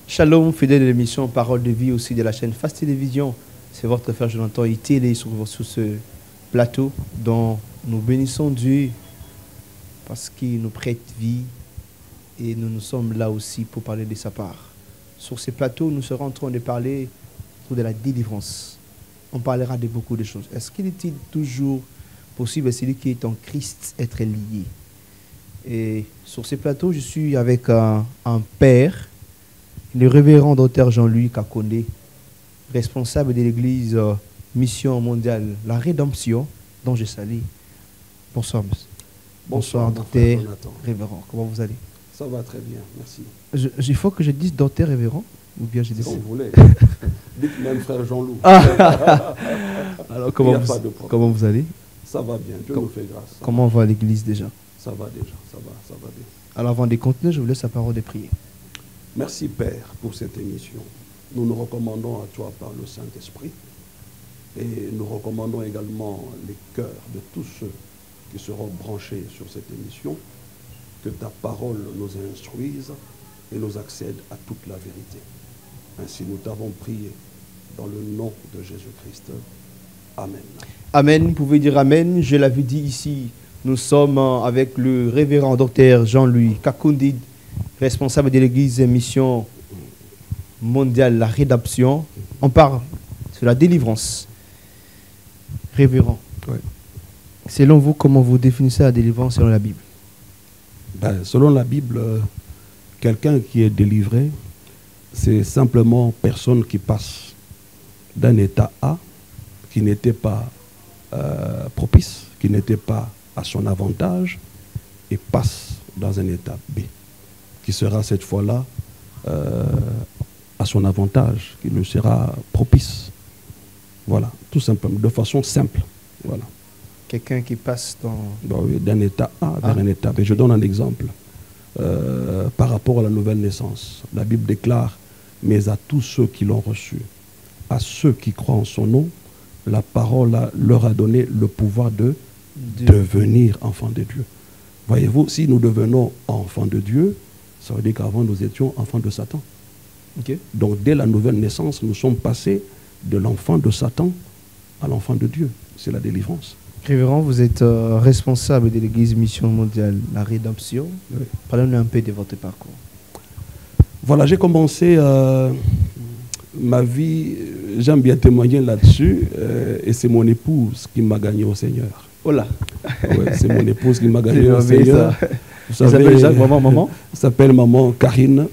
Shalom, fidèle de l'émission Parole de vie aussi de la chaîne Face Télévision. C'est votre frère Jonathan Itélé sur ce plateau dont nous bénissons Dieu parce qu'il nous prête vie et nous sommes là aussi pour parler de sa part. Sur ce plateau, nous serons en train de parler de la délivrance. On parlera de beaucoup de choses. Est-ce qu'il est toujours possible à celui qui est en Christ être lié? Et sur ce plateau, je suis avec un père, le révérend Dr Jean-Louis Kakonde, responsable de l'église Mission Mondiale, la Rédemption, dont je salue. Bonsoir, monsieur. Bonsoir, docteur révérend. Comment vous allez? Ça va très bien, merci. Il faut que je dise docteur révérend ou bien je dis si vous voulez. Dites même frère Jean-Loup. Alors, comment vous allez? Ça va bien, Dieu nous fait grâce. Comment va l'église déjà? Ça va déjà, ça va bien. Alors, avant de continuer, je vous laisse la parole de prier. Merci Père pour cette émission. Nous nous recommandons à toi par le Saint-Esprit et nous recommandons également les cœurs de tous ceux qui seront branchés sur cette émission, que ta parole nous instruise et nous accède à toute la vérité. Ainsi nous t'avons prié dans le nom de Jésus-Christ. Amen. Amen, vous pouvez dire Amen. Je l'avais dit ici, nous sommes avec le révérend docteur Jean-Louis Kakonde, responsable de l'église Mission Mondiale, la Rédemption. On parle sur la délivrance. Révérend, oui. Selon vous, comment vous définissez la délivrance selon la Bible? Selon la Bible, quelqu'un qui est délivré, c'est simplement personne qui passe d'un état A qui n'était pas propice, qui n'était pas à son avantage, et passe dans un état B, qui sera cette fois-là à son avantage, qui lui sera propice. Voilà, tout simplement, de façon simple. Voilà. Quelqu'un qui passe d'un état A vers un état B. Je donne un exemple. Par rapport à la nouvelle naissance, la Bible déclare: mais à tous ceux qui l'ont reçu, à ceux qui croient en son nom, la parole leur a donné le pouvoir de devenir enfants de Dieu. Voyez-vous, si nous devenons enfants de Dieu, ça veut dire qu'avant nous étions enfants de Satan. Okay. Donc dès la nouvelle naissance, nous sommes passés de l'enfant de Satan à l'enfant de Dieu. C'est la délivrance. Révérend, vous êtes responsable de l'église Mission Mondiale, la Rédemption. Oui. Parlez-nous un peu de votre parcours. Voilà, j'ai commencé ma vie, j'aime bien témoigner là-dessus, et c'est mon épouse qui m'a gagné au Seigneur. Oh là. Ouais, c'est mon épouse qui m'a gagné au Seigneur. Vous savez, Jacques, maman s'appelle maman Karine.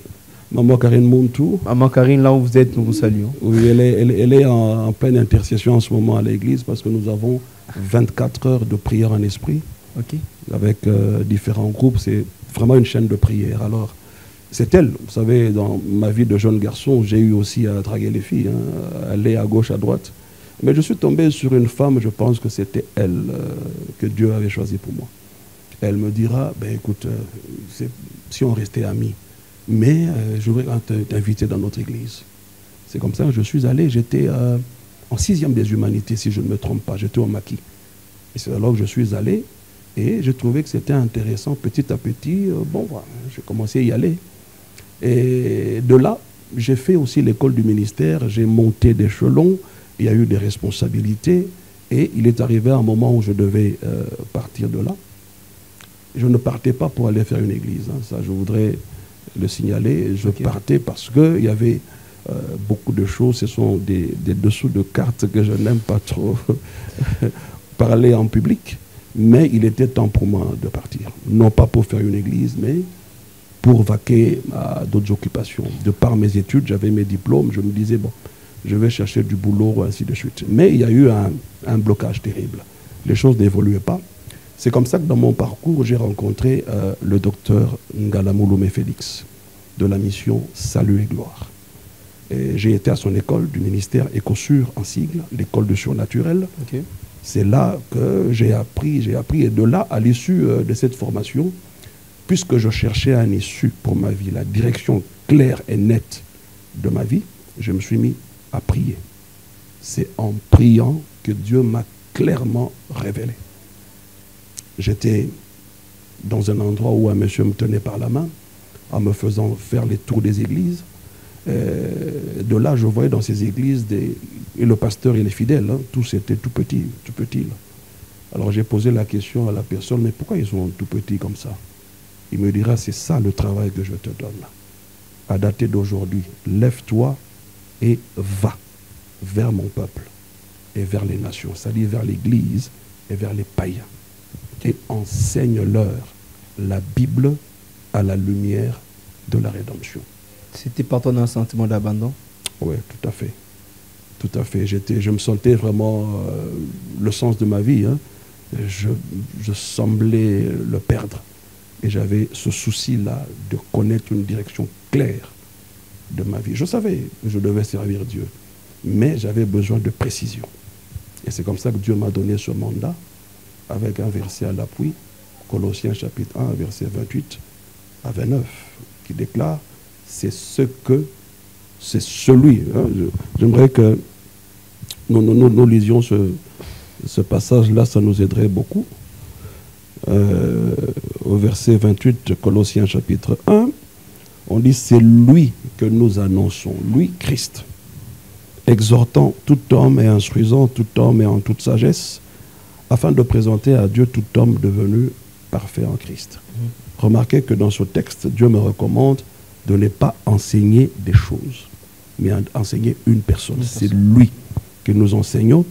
Maman Karine Montou. Maman Karine, là où vous êtes, nous vous saluons. Oui, elle est en pleine intercession en ce moment à l'église parce que nous avons 24 heures de prière en esprit. Okay. Avec différents groupes. C'est vraiment une chaîne de prière. Alors, c'est elle. Vous savez, dans ma vie de jeune garçon, j'ai eu aussi à draguer les filles, aller à gauche, à droite. Mais je suis tombé sur une femme, je pense que c'était elle que Dieu avait choisie pour moi. Elle me dira, ben écoute, si on restait amis, mais je voudrais t'inviter dans notre église. C'est comme ça que je suis allé. J'étais en 6e des humanités, si je ne me trompe pas. J'étais au maquis. Et c'est alors que je suis allé et j'ai trouvé que c'était intéressant. Petit à petit, bon, voilà, j'ai commencé à y aller. Et de là, j'ai fait aussi l'école du ministère. J'ai monté d'échelons. Il y a eu des responsabilités. Et il est arrivé un moment où je devais partir de là. Je ne partais pas pour aller faire une église. Hein. Ça, je voudrais le signaler. Je partais parce qu'il y avait beaucoup de choses. Ce sont des dessous de cartes que je n'aime pas trop parler en public. Mais il était temps pour moi de partir. Non pas pour faire une église, mais pour vaquer à d'autres occupations. De par mes études, j'avais mes diplômes. Je me disais, bon, je vais chercher du boulot, ainsi de suite. Mais il y a eu un blocage terrible. Les choses n'évoluaient pas. C'est comme ça que dans mon parcours, j'ai rencontré le docteur Ngalamouloumé Félix de la mission Salut et Gloire. J'ai été à son école du ministère Écosur en sigle, l'école de surnaturel. Okay. C'est là que j'ai appris, et de là, à l'issue de cette formation, puisque je cherchais un issue pour ma vie, la direction claire et nette de ma vie, je me suis mis à prier. C'est en priant que Dieu m'a clairement révélé. J'étais dans un endroit où un monsieur me tenait par la main en me faisant faire les tours des églises. De là, je voyais dans ces églises, et le pasteur et les fidèles, hein, tous étaient tout petits, tout petits. Là. Alors j'ai posé la question à la personne, mais pourquoi ils sont tout petits comme ça? Il me dira, c'est ça le travail que je te donne. Là. À dater d'aujourd'hui, lève-toi et va vers mon peuple et vers les nations, c'est-à-dire vers l'Église et vers les païens. Et enseigne-leur la Bible à la lumière de la rédemption. C'était partant d'un sentiment d'abandon? Oui, tout à fait. Tout à fait. Je me sentais vraiment le sens de ma vie. Hein. Je semblais le perdre. Et j'avais ce souci-là de connaître une direction claire de ma vie. Je savais que je devais servir Dieu, mais j'avais besoin de précision. Et c'est comme ça que Dieu m'a donné ce mandat, avec un verset à l'appui, Colossiens chapitre 1, verset 28 à 29, qui déclare, c'est celui. Hein, j'aimerais que nous lisions ce passage-là, ça nous aiderait beaucoup. Au verset 28, Colossiens chapitre 1, on dit, c'est lui que nous annonçons, lui, Christ, exhortant tout homme et instruisant tout homme et en toute sagesse, afin de présenter à Dieu tout homme devenu parfait en Christ. Remarquez que dans ce texte, Dieu me recommande de ne pas enseigner des choses, mais enseigner une personne. C'est lui que nous enseignons.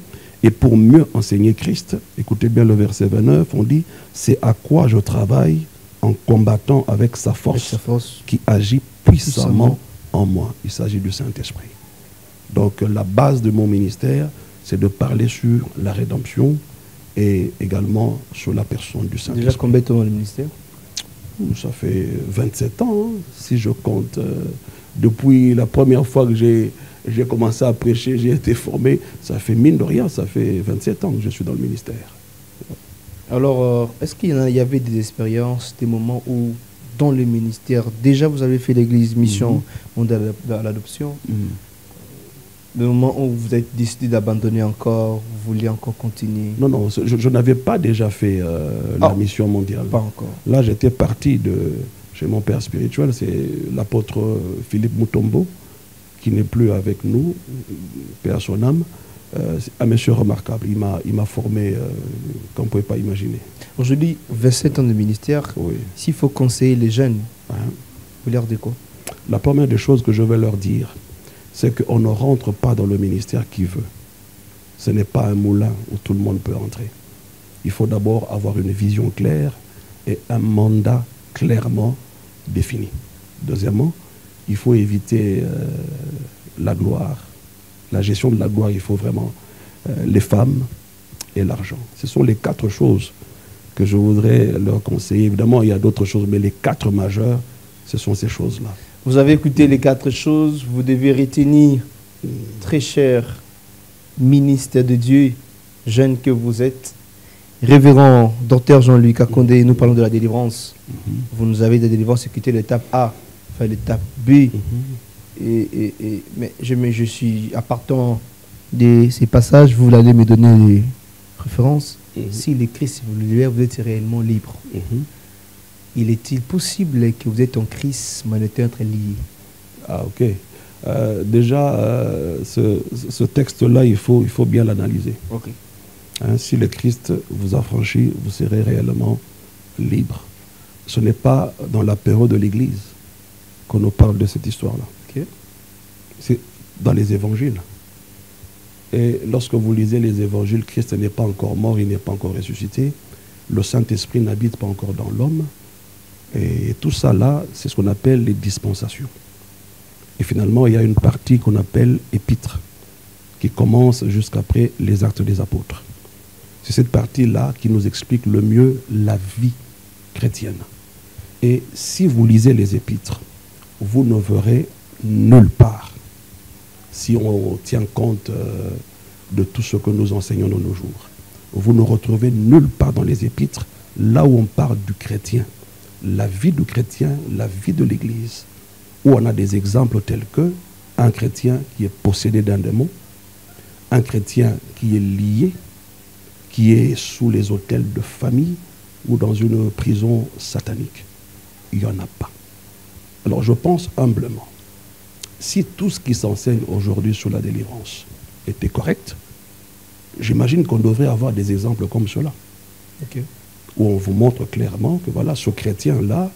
Et pour mieux enseigner Christ, écoutez bien le verset 29, on dit, c'est à quoi je travaille en combattant avec sa force, qui agit puissamment en moi. Il s'agit du Saint-Esprit. Donc la base de mon ministère, c'est de parler sur la rédemption et également sur la personne du Saint-Esprit. Déjà combien de temps dans le ministère? Ça fait 27 ans, hein, si je compte. Depuis la première fois que j'ai commencé à prêcher, j'ai été formé, ça fait mine de rien, ça fait 27 ans que je suis dans le ministère. Alors, est-ce qu'il y avait des expériences, des moments où, dans le ministère, déjà vous avez fait l'église mission mondiale à l'adoption, le moment où vous avez décidé d'abandonner encore, vous vouliez encore continuer? Non, non, je n'avais pas déjà fait la mission mondiale. Pas encore. Là, j'étais parti chez mon père spirituel, c'est l'apôtre Philippe Mutombo, qui n'est plus avec nous, paix à son âme. Un monsieur remarquable, il m'a formé qu'on ne pouvait pas imaginer. Aujourd'hui, 27 ans de ministère, oui. S'il faut conseiller les jeunes, vous leur dites quoi? La première des choses que je vais leur dire, c'est qu'on ne rentre pas dans le ministère qui veut. Ce n'est pas un moulin où tout le monde peut entrer. Il faut d'abord avoir une vision claire et un mandat clairement défini. Deuxièmement, il faut éviter la gloire. La gestion de la gloire, il faut vraiment les femmes et l'argent. Ce sont les 4 choses que je voudrais leur conseiller. Évidemment, il y a d'autres choses, mais les 4 majeures, ce sont ces choses-là. Vous avez écouté les 4 choses, vous devez retenir, très cher ministère de Dieu, jeune que vous êtes, révérend Dr Jean-Luc Akondé, nous parlons de la délivrance. Vous nous avez de délivrance, écouté l'étape A, enfin l'étape B. Mais je suis, à partant de ces passages, vous allez me donner les références. Si le Christ vous le libère, vous êtes réellement libre. Il est-il possible que vous êtes en Christ, mais être lié? Ah, ok. Déjà, ce texte-là, il faut bien l'analyser. Okay. Hein, si le Christ vous a franchi, vous serez réellement libre. Ce n'est pas dans l'apéro de l'Église qu'on nous parle de cette histoire-là. Okay. C'est dans les évangiles. Et lorsque vous lisez les évangiles, Christ n'est pas encore mort, il n'est pas encore ressuscité. Le Saint-Esprit n'habite pas encore dans l'homme. Et tout ça là, c'est ce qu'on appelle les dispensations. Et finalement, il y a une partie qu'on appelle épître, qui commence jusqu'après les actes des apôtres. C'est cette partie-là qui nous explique le mieux la vie chrétienne. Et si vous lisez les épîtres, vous ne verrez nulle part, si on tient compte de tout ce que nous enseignons de nos jours, vous ne retrouvez nulle part dans les épîtres, là où on parle du chrétien, la vie du chrétien, la vie de l'Église, où on a des exemples tels que un chrétien qui est possédé d'un démon, un chrétien qui est lié, qui est sous les autels de famille ou dans une prison satanique. Il n'y en a pas. Alors je pense humblement, si tout ce qui s'enseigne aujourd'hui sur la délivrance était correct, j'imagine qu'on devrait avoir des exemples comme cela. Ok. Où on vous montre clairement que voilà, ce chrétien-là,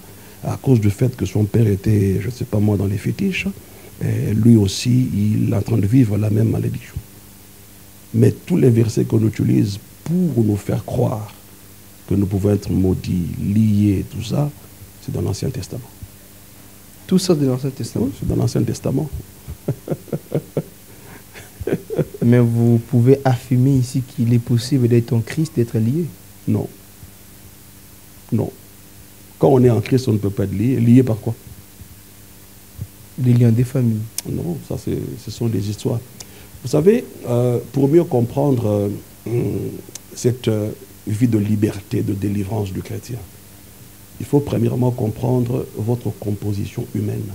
à cause du fait que son père était, je ne sais pas moi, dans les fétiches, lui aussi, il est en train de vivre la même malédiction. Mais tous les versets qu'on utilise pour nous faire croire que nous pouvons être maudits, liés, tout ça, c'est dans l'Ancien Testament. Tout ça de l'Ancien Testament. Oui, c'est dans l'Ancien Testament. Mais vous pouvez affirmer ici qu'il est possible d'être en Christ, d'être lié. Non. Non. Quand on est en Christ, on ne peut pas être lié. Lié par quoi? Les liens des familles. Non, ça ce sont des histoires. Vous savez, pour mieux comprendre cette vie de liberté, de délivrance du chrétien, il faut premièrement comprendre votre composition humaine.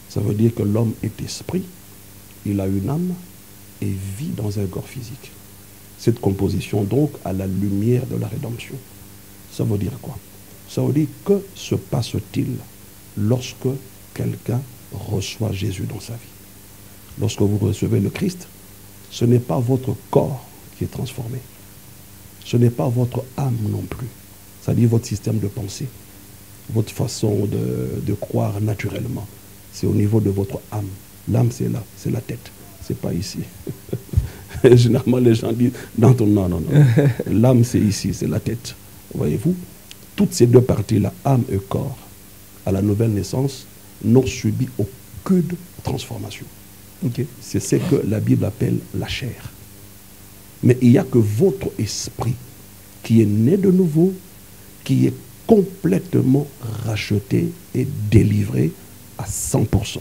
Ça veut dire que l'homme est esprit, il a une âme et vit dans un corps physique. Cette composition donc à la lumière de la rédemption. Ça veut dire quoi? Ça veut dire que se passe-t-il lorsque quelqu'un reçoit Jésus dans sa vie? Lorsque vous recevez le Christ, ce n'est pas votre corps qui est transformé. Ce n'est pas votre âme non plus. C'est-à-dire votre système de pensée, votre façon de croire naturellement. C'est au niveau de votre âme. L'âme, c'est là, c'est la tête. C'est pas ici. Généralement, les gens disent, non. L'âme, c'est ici, c'est la tête. Voyez-vous, toutes ces deux parties-là, âme et corps, à la nouvelle naissance, n'ont subi aucune transformation. Okay. C'est ce que la Bible appelle la chair. Mais il n'y a que votre esprit qui est né de nouveau, qui est complètement racheté et délivré à 100%.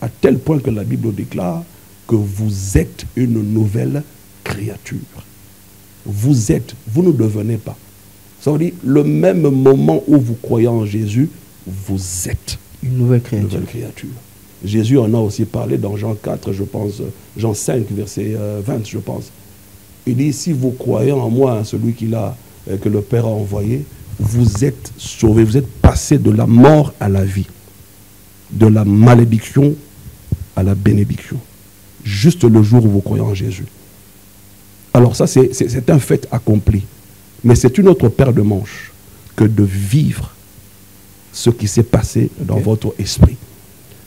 À tel point que la Bible déclare que vous êtes une nouvelle créature. Vous ne devenez pas. Ça veut dire, le même moment où vous croyez en Jésus, vous êtes une nouvelle créature. Jésus en a aussi parlé dans Jean 4, je pense, Jean 5, verset 20, je pense. Il dit, si vous croyez en moi, celui que le Père a envoyé, vous êtes sauvés, vous êtes passés de la mort à la vie, de la malédiction à la bénédiction. Juste le jour où vous croyez en Jésus. Alors ça, c'est un fait accompli. Mais c'est une autre paire de manches que de vivre ce qui s'est passé dans votre esprit.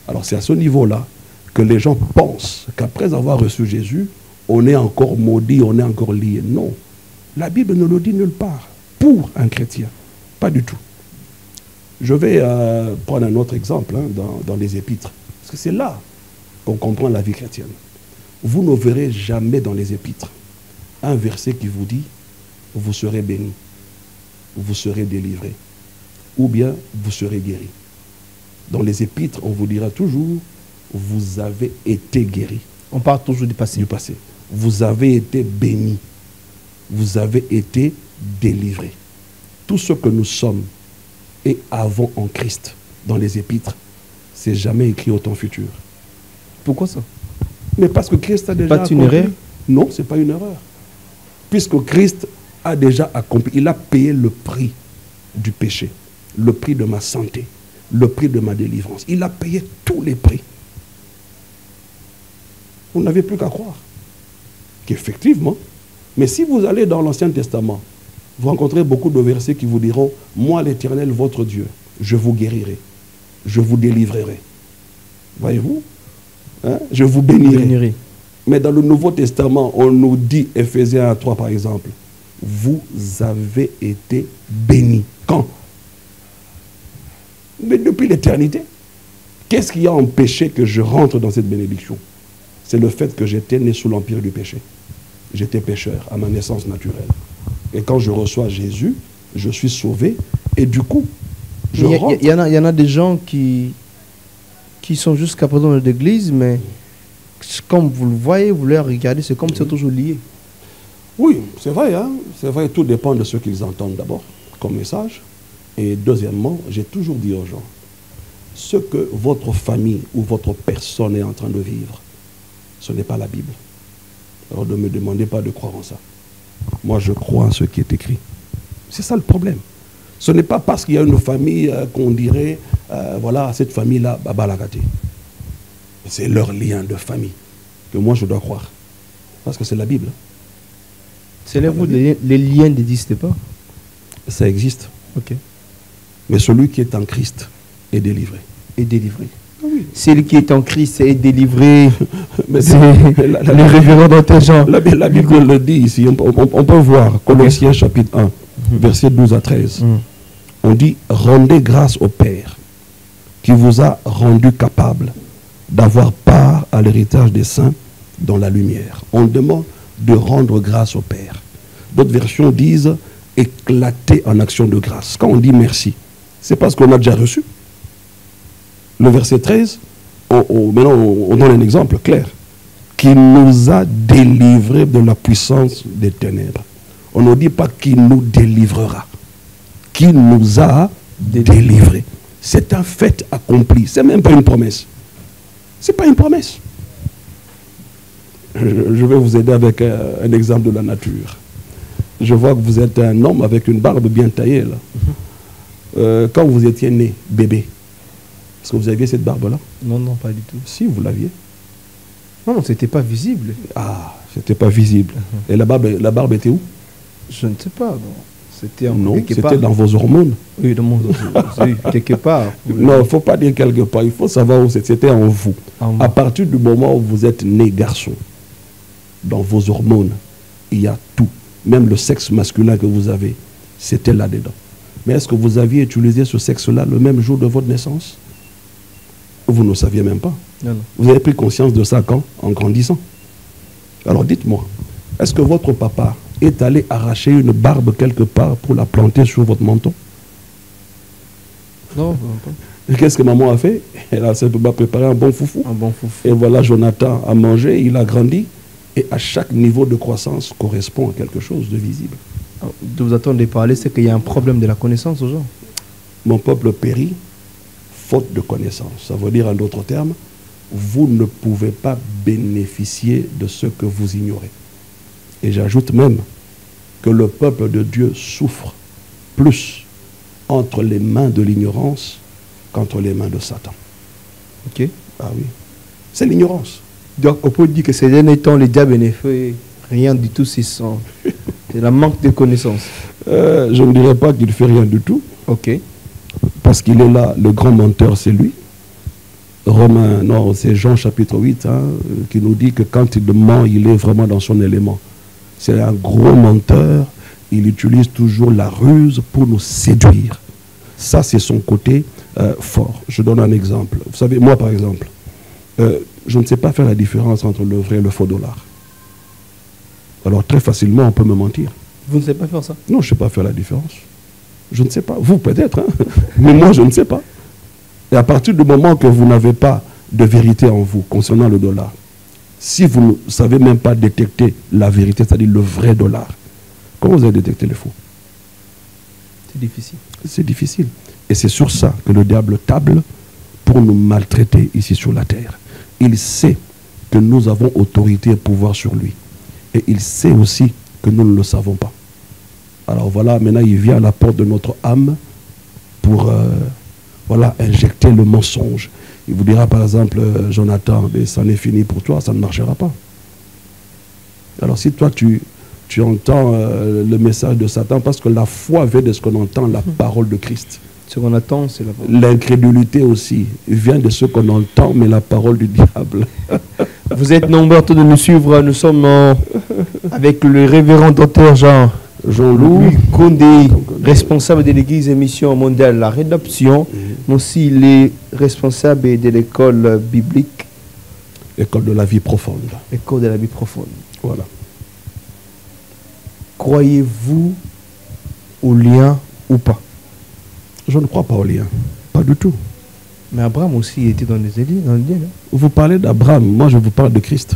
Alors c'est à ce niveau-là que les gens pensent qu'après avoir reçu Jésus, on est encore maudit, on est encore lié. Non, la Bible ne le dit nulle part. Pour un chrétien, pas du tout. Je vais prendre un autre exemple dans les épîtres. Parce que c'est là qu'on comprend la vie chrétienne. Vous ne verrez jamais dans les épîtres un verset qui vous dit « vous serez bénis, vous serez délivrés » ou bien « vous serez guéris ». Dans les épîtres, on vous dira toujours « vous avez été guéris ». On parle toujours du passé. Du passé. Vous avez été bénis. Vous avez été délivrés. Tout ce que nous sommes et avons en Christ dans les épîtres, c'est jamais écrit au temps futur. Pourquoi ça? Mais parce que Christ a déjà accompli. Pas une erreur? Non, ce n'est pas une erreur. Puisque Christ a déjà accompli, il a payé le prix du péché, le prix de ma santé, le prix de ma délivrance. Il a payé tous les prix. Vous n'avez plus qu'à croire qu'effectivement, mais si vous allez dans l'Ancien Testament, vous rencontrez beaucoup de versets qui vous diront « Moi, l'Éternel, votre Dieu, je vous guérirai, je vous délivrerai. » Voyez-vous, hein? Je vous bénirai. Mais dans le Nouveau Testament, on nous dit, Ephésiens 3 par exemple, « Vous avez été bénis. » Quand? Mais depuis l'éternité. Qu'est-ce qui a empêché que je rentre dans cette bénédiction? C'est le fait que j'étais né sous l'empire du péché. J'étais pécheur à ma naissance naturelle. Et quand je reçois Jésus, je suis sauvé. Et du coup, je rentre. Il y en a des gens qui sont jusqu'à présent dans l'église, mais comme vous le voyez, vous les regardez, c'est comme si c'est toujours lié. Oui, c'est vrai. Hein? C'est vrai, tout dépend de ce qu'ils entendent d'abord comme message. Et deuxièmement, j'ai toujours dit aux gens, ce que votre famille ou votre personne est en train de vivre, ce n'est pas la Bible. Alors ne me demandez pas de croire en ça. Moi, je crois en ce qui est écrit. C'est ça le problème. Ce n'est pas parce qu'il y a une famille qu'on dirait voilà, cette famille-là, Baba Lagate. C'est leur lien de famille que moi je dois croire. Parce que c'est la Bible. Selon les liens n'existent pas? Ça existe. Ok. Mais celui qui est en Christ est délivré. Est délivré. Oui. Celui qui est en Christ est délivré. Mais c'est les révérends Dr Jean. La Bible le dit ici. On peut voir Colossiens chapitre 1, versets 12 à 13. On dit, rendez grâce au Père qui vous a rendu capable d'avoir part à l'héritage des saints dans la lumière. On demande de rendre grâce au Père. D'autres versions disent éclater en action de grâce. Quand on dit merci, c'est parce qu'on a déjà reçu. Le verset 13, maintenant on donne un exemple clair. Qui nous a délivrés de la puissance des ténèbres. On ne dit pas qui nous délivrera. Qui nous a délivrés. C'est un fait accompli. C'est même pas une promesse. C'est pas une promesse. Je vais vous aider avec un exemple de la nature. Je vois que vous êtes un homme avec une barbe bien taillée là. Quand vous étiez né, bébé, est-ce que vous aviez cette barbe-là? Non, non, pas du tout. Si, vous l'aviez. Non, c'était pas visible. Ah, c'était pas visible. Et la barbe était où? Je ne sais pas. Bon. C'était non, c'était dans vos hormones. Oui, dans mon oui, quelque part. Non, il ne faut pas dire quelque part. Il faut savoir où c'était en vous. À partir du moment où vous êtes né garçon, dans vos hormones, il y a tout. Même le sexe masculin que vous avez, c'était là-dedans. Mais est-ce que vous aviez utilisé ce sexe-là le même jour de votre naissance? Vous ne saviez même pas. Non, non. Vous avez pris conscience de ça quand? En grandissant. Alors dites-moi, est-ce que votre papa est allé arracher une barbe quelque part pour la planter sur votre menton? Non, non pas. Qu'est-ce que maman a fait? Elle a simplement préparé un bon foufou. Un bon foufou. Et voilà, Jonathan a mangé, il a grandi. Et à chaque niveau de croissance correspond à quelque chose de visible. De vous attendre de parler, c'est qu'il y a un problème de la connaissance aux gens. Mon peuple périt, faute de connaissance. Ça veut dire en d'autres termes, vous ne pouvez pas bénéficier de ce que vous ignorez. Et j'ajoute même que le peuple de Dieu souffre plus entre les mains de l'ignorance qu'entre les mains de Satan. Ok. Ah oui. C'est l'ignorance. Donc on peut dire que ces derniers temps, les diables ne fait rien du tout, c'est la manque de connaissances. Je ne dirais pas qu'il ne fait rien du tout. Ok. Parce qu'il est là, le grand menteur, c'est lui. Romains, non, c'est Jean chapitre 8, qui nous dit que quand il ment, il est vraiment dans son élément. C'est un gros menteur, il utilise toujours la ruse pour nous séduire. Ça, c'est son côté fort. Je donne un exemple. Vous savez, moi par exemple, je ne sais pas faire la différence entre le vrai et le faux dollar. Alors très facilement, on peut me mentir. Vous ne savez pas faire ça? Non, je ne sais pas faire la différence. Je ne sais pas. Vous peut-être, hein? Mais moi, je ne sais pas. Et à partir du moment que vous n'avez pas de vérité en vous concernant le dollar, si vous ne savez même pas détecter la vérité, c'est-à-dire le vrai dollar, comment vous allez détecter le faux? C'est difficile. C'est difficile. Et c'est sur ça que le diable table pour nous maltraiter ici sur la terre. Il sait que nous avons autorité et pouvoir sur lui. Et il sait aussi que nous ne le savons pas. Alors voilà, maintenant il vient à la porte de notre âme pour voilà, injecter le mensonge. Il vous dira par exemple, Jonathan, ça n'est fini pour toi, ça ne marchera pas. Alors si toi tu entends le message de Satan, parce que la foi vient de ce qu'on entend, la parole de Christ. Ce qu'on attend, c'est la parole. L'incrédulité aussi vient de ce qu'on entend, mais la parole du diable. Vous êtes nombreux de nous suivre. Nous sommes avec le révérend Dr Jean-Louis Condé, responsable de l'église Mission Mondiale La Rédemption, mais aussi il est responsable de l'école biblique. École de la vie profonde. École de la vie profonde. Voilà. Croyez-vous au lien ou pas? Je ne crois pas au lien. Pas du tout. Mais Abraham aussi était dans les églises, dans le lien. Vous parlez d'Abraham, moi je vous parle de Christ.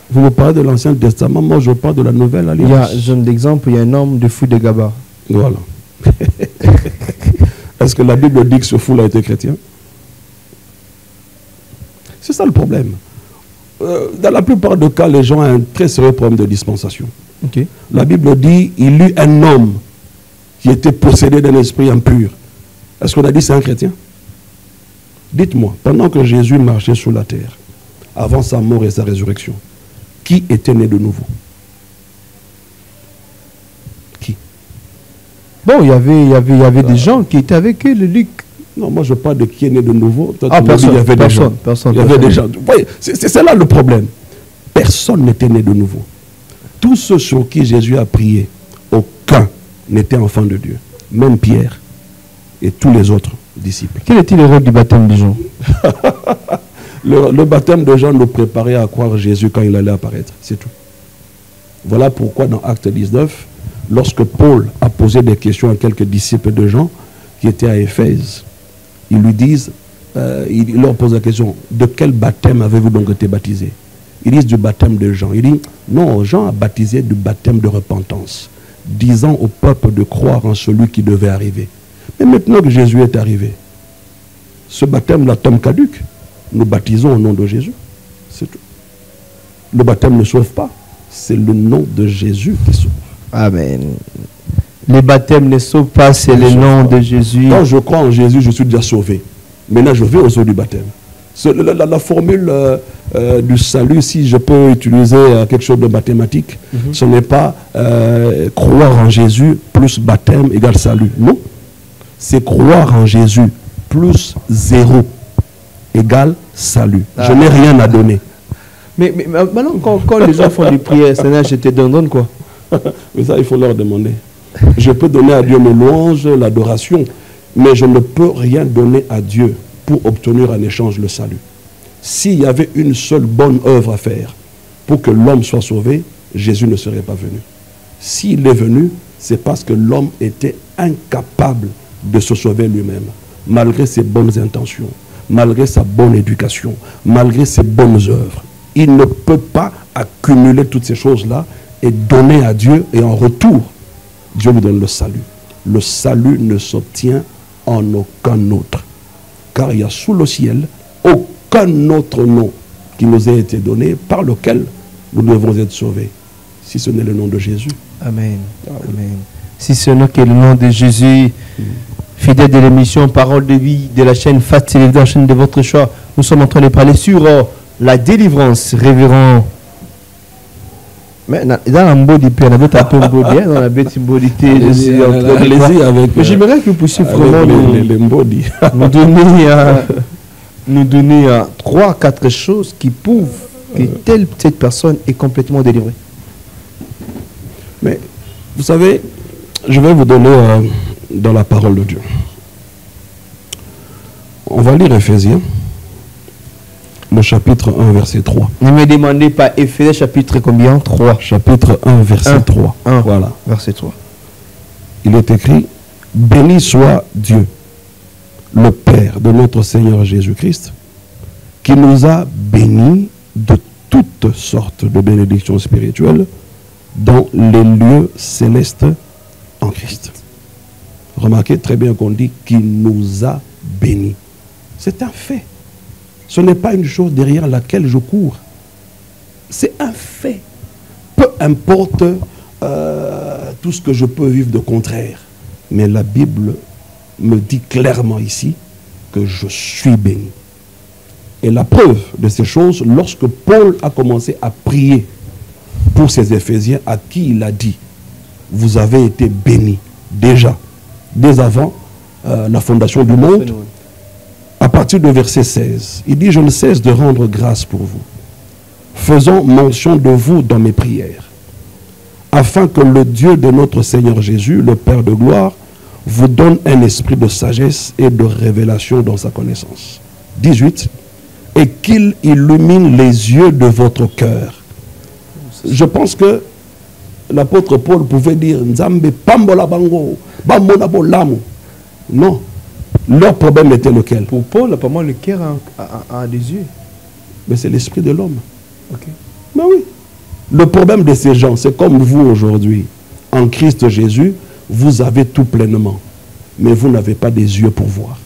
Vous me parlez de l'Ancien Testament, moi je parle de la Nouvelle Alliance. Il y a, je donne l'exemple, il y a un homme de fou de Gaba. Voilà. Est-ce que la Bible dit que ce fou-là était chrétien? C'est ça le problème. Dans la plupart des cas, les gens ont un très sérieux problème de dispensation. Okay. La Bible dit, il eut un homme qui était possédé d'un esprit impur. Est-ce qu'on a dit c'est un chrétien? Dites-moi, pendant que Jésus marchait sur la terre, avant sa mort et sa résurrection, qui était né de nouveau? Qui? Bon, il y avait des gens qui étaient avec eux, le Luc. Non, moi je parle de qui est né de nouveau. Toi, Personne. Il y avait des gens. Il y avait des gens. Vous voyez, c'est là le problème. Personne n'était né de nouveau. Tous ceux sur qui Jésus a prié, aucun n'était enfant de Dieu. Même Pierre et tous les autres disciples. Quel était le rôle du baptême de Jean? Le baptême de Jean nous préparait à croire Jésus quand il allait apparaître. C'est tout. Voilà pourquoi dans Acte 19, lorsque Paul a posé des questions à quelques disciples de Jean qui étaient à Éphèse, ils lui disent, il leur pose la question, de quel baptême avez-vous donc été baptisé? Ils disent du baptême de Jean. Il dit, non, Jean a baptisé du baptême de repentance, disant au peuple de croire en celui qui devait arriver. Mais maintenant que Jésus est arrivé, ce baptême-là tombe caduc. Nous baptisons au nom de Jésus. C'est tout. Le baptême ne sauve pas. C'est le nom de Jésus qui sauve. Amen. Les baptêmes ne sauvent pas, c'est le nom de Jésus. Quand je crois en Jésus, je suis déjà sauvé. Maintenant, je vais aux eaux du baptême. La formule du salut, si je peux utiliser quelque chose de mathématique, ce n'est pas croire en Jésus plus baptême égale salut. Non. C'est croire en Jésus plus 0 égale salut. Je n'ai rien à donner. Mais maintenant, quand les gens font des prières, Seigneur, je te donne quoi? Mais ça, il faut leur demander. Je peux donner à Dieu mes louanges, l'adoration, mais je ne peux rien donner à Dieu pour obtenir en échange le salut. S'il y avait une seule bonne œuvre à faire pour que l'homme soit sauvé, Jésus ne serait pas venu. S'il est venu, c'est parce que l'homme était incapable de se sauver lui-même, malgré ses bonnes intentions, malgré sa bonne éducation, malgré ses bonnes œuvres. Il ne peut pas accumuler toutes ces choses-là et donner à Dieu, et en retour, Dieu lui donne le salut. Le salut ne s'obtient en aucun autre. Car il y a sous le ciel aucun autre nom qui nous a été donné par lequel nous devons être sauvés, si ce n'est le nom de Jésus. Amen. Amen. Si ce n'est que le nom de Jésus, fidèle de l'émission Parole de vie de la chaîne FAT Télévision, la chaîne de votre choix, nous sommes en train de parler sur la délivrance, révérend. Mais dans la mbodi, on a un peu mbodi, dans la bête mbodité, allez-y avec. Mais j'aimerais que vous puissiez vraiment nous donner 3-4 choses qui prouvent que cette personne est complètement délivrée. Mais vous savez, je vais vous donner dans la parole de Dieu. On va lire Éphésiens, le chapitre 1, verset 3. Ne me demandez pas Éphésiens chapitre combien? 3. Chapitre 1, verset 3. 1, voilà. Verset 3. Il est écrit, béni soit Dieu, le Père de notre Seigneur Jésus-Christ, qui nous a bénis de toutes sortes de bénédictions spirituelles dans les lieux célestes en Christ. Remarquez très bien qu'on dit qu'il nous a bénis. C'est un fait. Ce n'est pas une chose derrière laquelle je cours. C'est un fait. Peu importe tout ce que je peux vivre de contraire. Mais la Bible me dit clairement ici que je suis béni. Et la preuve de ces choses, lorsque Paul a commencé à prier pour ses Éphésiens, à qui il a dit, vous avez été bénis déjà, dès avant la fondation du monde. À partir du verset 16, il dit, je ne cesse de rendre grâce pour vous, faisant mention de vous dans mes prières, afin que le Dieu de notre Seigneur Jésus, le Père de gloire, vous donne un esprit de sagesse et de révélation dans sa connaissance. 18, et qu'il illumine les yeux de votre cœur. Je pense que l'apôtre Paul pouvait dire, Nzambe pambola bango, bambona bolamu. Non. Leur problème était lequel? Pour Paul, apparemment, le cœur a des yeux. Mais c'est l'esprit de l'homme. Okay. Mais oui. Le problème de ces gens, c'est comme vous aujourd'hui. En Christ Jésus, vous avez tout pleinement. Mais vous n'avez pas des yeux pour voir.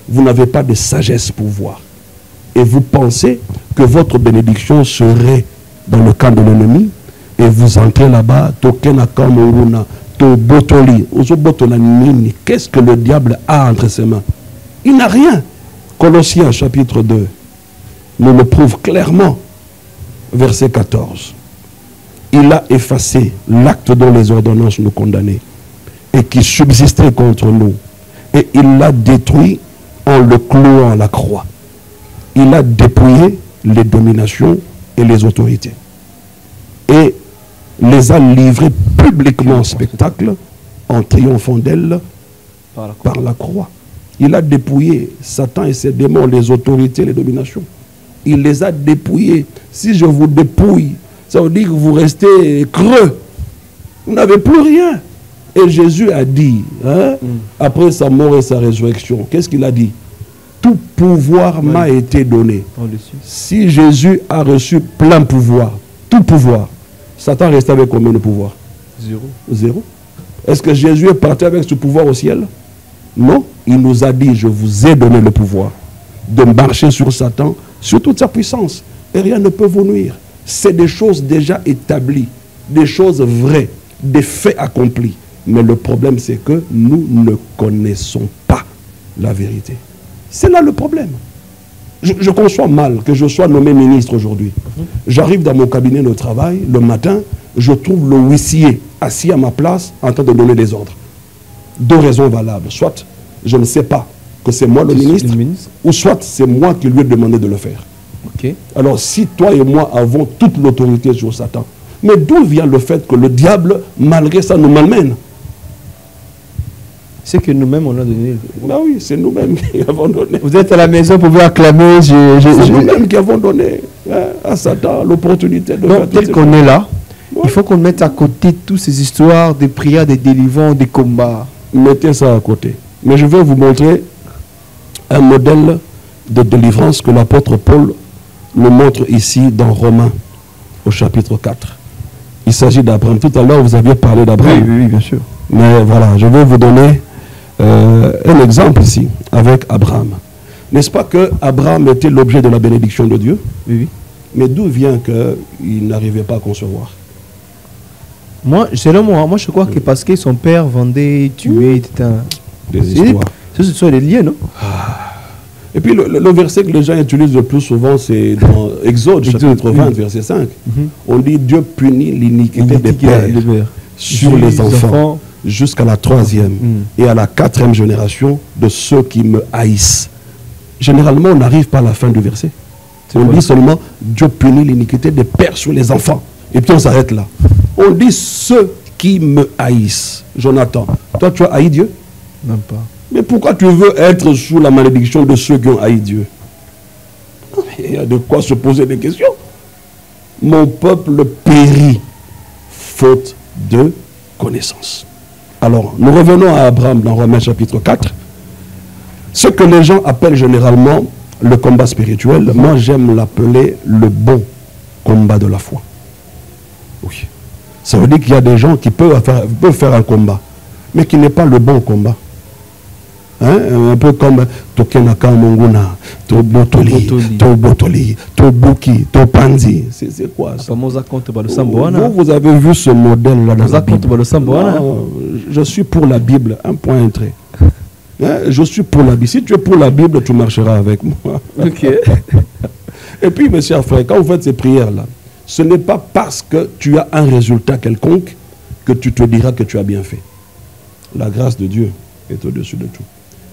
Vous n'avez pas de sagesse pour voir. Et vous pensez que votre bénédiction serait dans le camp de l'ennemi. Et vous entrez là-bas, tokena kamoruna, Qu'est-ce que le diable a entre ses mains? Il n'a rien. Colossiens chapitre 2 nous le prouve clairement. Verset 14. Il a effacé l'acte dont les ordonnances nous condamnaient et qui subsistait contre nous. Et il l'a détruit en le clouant à la croix. Il a dépouillé les dominations et les autorités. Et les a livrées publiquement en spectacle en triomphant d'elles par la croix. Il a dépouillé Satan et ses démons, les autorités, les dominations. Il les a dépouillés. Si je vous dépouille, ça veut dire que vous restez creux. Vous n'avez plus rien. Et Jésus a dit, après sa mort et sa résurrection, qu'est-ce qu'il a dit? Tout pouvoir m'a été donné. Si Jésus a reçu plein pouvoir, tout pouvoir, Satan restait avec combien de pouvoir? Zéro. Est-ce que Jésus est parti avec ce pouvoir au ciel? Non. Il nous a dit, je vous ai donné le pouvoir de marcher sur Satan, sur toute sa puissance. Et rien ne peut vous nuire. C'est des choses déjà établies, des choses vraies, des faits accomplis. Mais le problème, c'est que nous ne connaissons pas la vérité. C'est là le problème. Je conçois mal que je sois nommé ministre aujourd'hui. J'arrive dans mon cabinet de travail, le matin, je trouve le huissier assis à ma place en train de donner des ordres. Deux raisons valables. Soit je ne sais pas que c'est moi le ministre, ou soit c'est moi qui lui ai demandé de le faire. Alors si toi et moi avons toute l'autorité sur Satan, mais d'où vient le fait que le diable, malgré ça, nous malmène? C'est que nous-mêmes, on a donné. Ben oui, c'est nous-mêmes qui avons donné. Vous êtes à la maison, vous pouvez acclamer. C'est nous-mêmes qui avons donné à Satan l'opportunité de faire. Tel qu'on est là, il faut qu'on mette à côté toutes ces histoires de prières, de délivrances, de combats. Mettez ça à côté. Mais je vais vous montrer un modèle de délivrance que l'apôtre Paul nous montre ici dans Romains, au chapitre 4. Il s'agit d'Abraham. Tout à l'heure, vous aviez parlé d'Abraham. Oui, bien sûr. Mais voilà, je vais vous donner un exemple ici, avec Abraham. N'est-ce pas que Abraham était l'objet de la bénédiction de Dieu? Oui. Mais d'où vient qu'il n'arrivait pas à concevoir? Selon moi, je crois que parce que son père vendait, tuait, etc. Des histoires. Ce sont des liens, non? Et puis le verset que les gens utilisent le plus souvent, c'est dans Exode, chapitre 20, verset 5. On dit Dieu punit l'iniquité des pères sur les enfants jusqu'à la 3e et à la 4e génération de ceux qui me haïssent. Généralement, on n'arrive pas à la fin du verset. On dit seulement Dieu punit l'iniquité des pères sur les enfants. Et puis on s'arrête là. On dit ceux qui me haïssent. Jonathan, toi tu as haï Dieu? Même pas. Mais pourquoi tu veux être sous la malédiction de ceux qui ont haï Dieu? Il y a de quoi se poser des questions. Mon peuple périt faute de connaissance. Alors, nous revenons à Abraham dans Romains chapitre 4. Ce que les gens appellent généralement le combat spirituel, moi j'aime l'appeler le bon combat de la foi. Oui. Ça veut dire qu'il y a des gens qui peuvent faire un combat, mais qui n'est pas le bon combat. Un peu comme Tokenaka Monguna, Tobotoli, Tobotoli, Tobuki, Topanzi. C'est quoi ça? Vous avez vu ce modèle-là dans la Bible? Je suis pour la Bible, un point entré. Je suis pour la Bible. Si tu es pour la Bible, tu marcheras avec moi. Ok. Et puis, mes chers frères, quand vous faites ces prières-là, ce n'est pas parce que tu as un résultat quelconque que tu te diras que tu as bien fait. La grâce de Dieu est au-dessus de tout.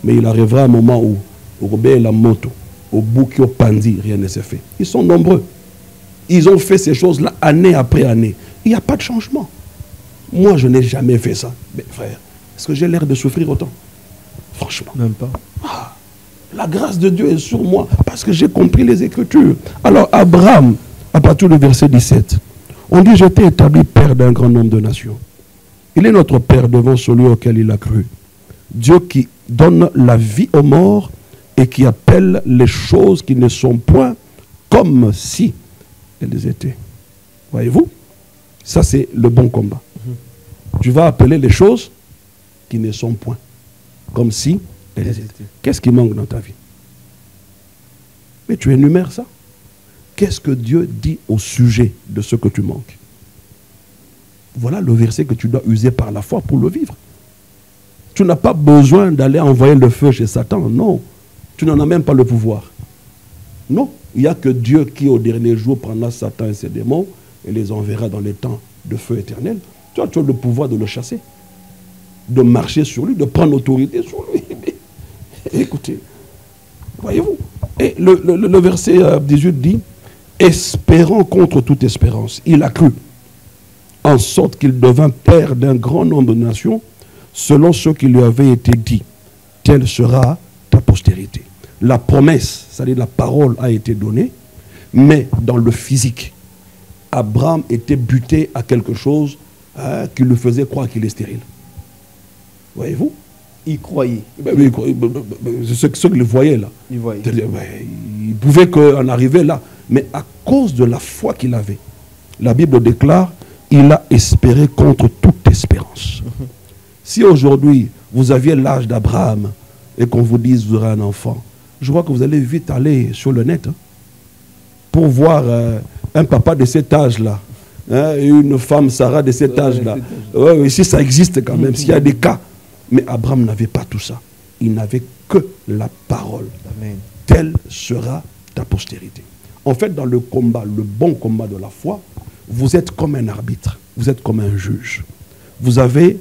Mais il arrivera un moment où, au Robert et la moto, au Boukio Pandi, rien ne s'est fait. Ils sont nombreux. Ils ont fait ces choses-là année après année. Il n'y a pas de changement. Moi, je n'ai jamais fait ça. Mais frère, est-ce que j'ai l'air de souffrir autant? Franchement. Même pas. La grâce de Dieu est sur moi parce que j'ai compris les Écritures. Alors, Abraham, à partir du verset 17, on dit « Je t'ai établi père d'un grand nombre de nations ». Il est notre père devant celui auquel il a cru. Dieu qui donne la vie aux morts et qui appelle les choses qui ne sont point comme si elles étaient. Voyez-vous? Ça, c'est le bon combat. Tu vas appeler les choses qui ne sont point comme si elles étaient. Qu'est-ce qui manque dans ta vie? Mais tu énumères ça. Qu'est-ce que Dieu dit au sujet de ce que tu manques? Voilà le verset que tu dois user par la foi pour le vivre. Tu n'as pas besoin d'aller envoyer le feu chez Satan. Non. Tu n'en as même pas le pouvoir. Non. Il n'y a que Dieu qui, au dernier jour, prendra Satan et ses démons et les enverra dans les temps de feu éternel. Tu as le pouvoir de le chasser, de marcher sur lui, de prendre autorité sur lui. Écoutez, voyez-vous. Et le verset 18 dit, espérant contre toute espérance, il a cru, en sorte qu'il devint père d'un grand nombre de nations, selon ce qui lui avait été dit, telle sera ta postérité. La promesse, c'est-à-dire la parole a été donnée, mais dans le physique, Abraham était buté à quelque chose qui lui faisait croire qu'il est stérile. Voyez-vous? Il croyait. C'est ce qu'il voyait là. Il voyait. Il pouvait en arriver là. Mais à cause de la foi qu'il avait, la Bible déclare, il a espéré contre toute espérance. Si aujourd'hui, vous aviez l'âge d'Abraham et qu'on vous dise vous aurez un enfant, je crois que vous allez vite aller sur le net pour voir un papa de cet âge-là, et une femme Sarah de cet âge-là. Si ça existe quand même, s'il y a des cas. Mais Abraham n'avait pas tout ça. Il n'avait que la parole. Amen. Telle sera ta postérité. En fait, dans le combat, le bon combat de la foi, vous êtes comme un arbitre, vous êtes comme un juge. Vous avez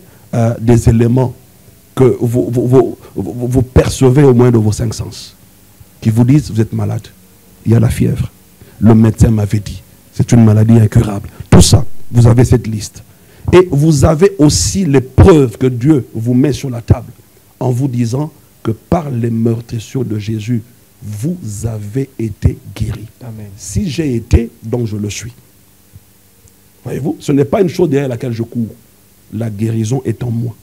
des éléments que vous percevez au moins de vos 5 sens, qui vous disent, vous êtes malade, il y a la fièvre, le médecin m'avait dit, c'est une maladie incurable. Tout ça, vous avez cette liste. Et vous avez aussi les preuves que Dieu vous met sur la table, en vous disant que par les meurtrissures de Jésus, vous avez été guéri. Amen. Si j'ai été, donc je le suis. Voyez-vous, ce n'est pas une chose derrière laquelle je cours. La guérison est en moi.